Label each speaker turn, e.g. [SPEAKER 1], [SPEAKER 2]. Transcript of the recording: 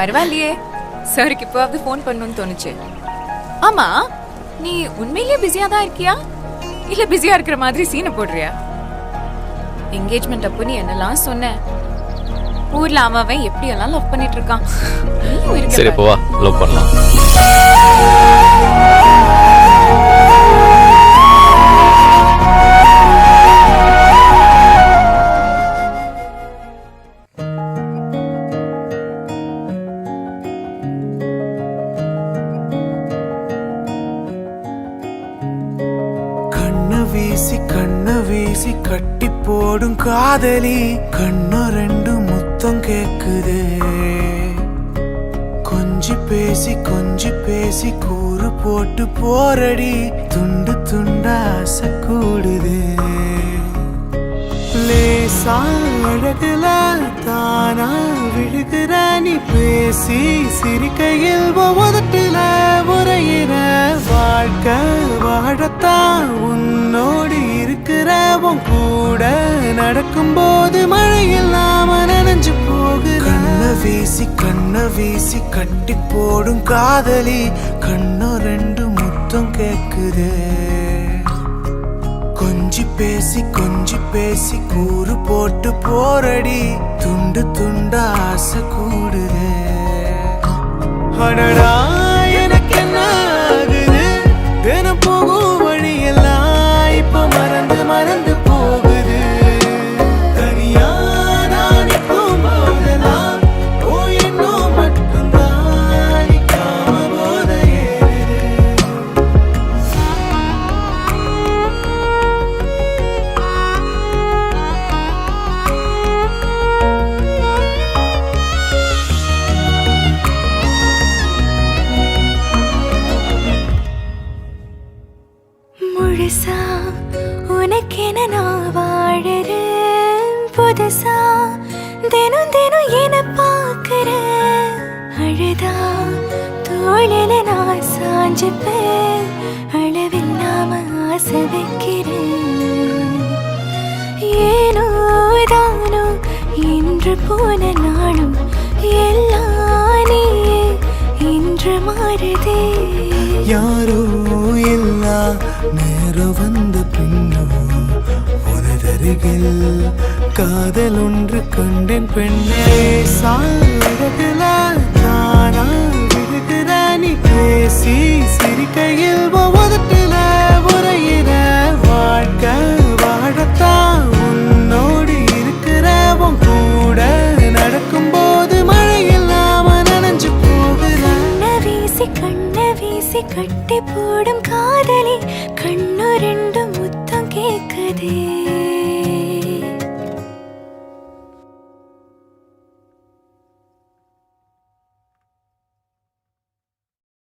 [SPEAKER 1] பரவாயில்லையே, சாருக்கு இப்போவாவது ஃபோன் பண்ணணும்னு தோணுச்சு. ஆமா, நீ உண்மையிலேயே பிஸியா தான் இருக்கியா இல்ல பிஸியா இருக்கிற மாதிரி சீனை போடுறியா? என்கேஜ்மெண்ட் அப்போ நீ என்னெல்லாம் சொன்ன, ஊர்ல அவன் எப்படி எல்லாம் லவ் பண்ணிட்டு இருக்கான்.
[SPEAKER 2] சரி போவா, லவ் பண்ணலாம்.
[SPEAKER 3] கண்ண வீசி கட்டி போடும் காதலி, கண்ணு ரெண்டு முத்தம் கேக்குது. கொஞ்சி பேசி கூறு போட்டு போரடி, துண்டு துண்டா ஆசை கூடுது. லேசா அழகுல தானா விழுகிற நீ, பேசி சிரிக்கையில் உதட்டுல உரையிற. வாழ்க்கை வாழத்தான் உன்னோடு இருக்கிற, உன் கூட நடக்கும் போது மழையில் நாம நனைஞ்சு போகிற. கண்ண வீசி கட்டி போடும் காதலி, கண்ணு ரெண்டு முத்தம் கேக்குது. கொஞ்சி பேசி கூறு போட்டு போரடி, துண்டு துண்டா ஆசை கூடுது. அடடா எனக்கு என்ன ஆகுது, தினம் போகும் வழியெல்லாம் இப்ப மறந்து போகுது. தனியா நான் நிற்கும் போதெல்லாம் ஓ இன்னும் மட்டும்தான் காம போத ஏறுது.
[SPEAKER 4] முழுசா உனக்கென நான் வாழறேன், புதுசா தினம் தினம் என பார்க்கிறேன். அழுதா தோளில நான் சாஞ்சுப்பேன், அளவில்லாம ஆசை வைக்கிறேன். ஏனோ தானோ இன்று போன நாளும் எல்லாம் நீயே இன்று மாறுதே.
[SPEAKER 3] யாரோ இல்லா நேரம் வந்த பின்னோ உனதருகில் காதல் ஒன்று கண்டேன் பெண்ணே. சாழகுல நானா விழுகிற நீ, பேசி சிரிக்கையில் உதட்டுல உரையிற. வாழ்க்கை வாழத்தான் உன்னோடு இருக்கிற, உன் கூட நடக்கும் போது மழையில் நாம நனைஞ்சு போகிற.
[SPEAKER 4] கண்ண வீசி கட்டி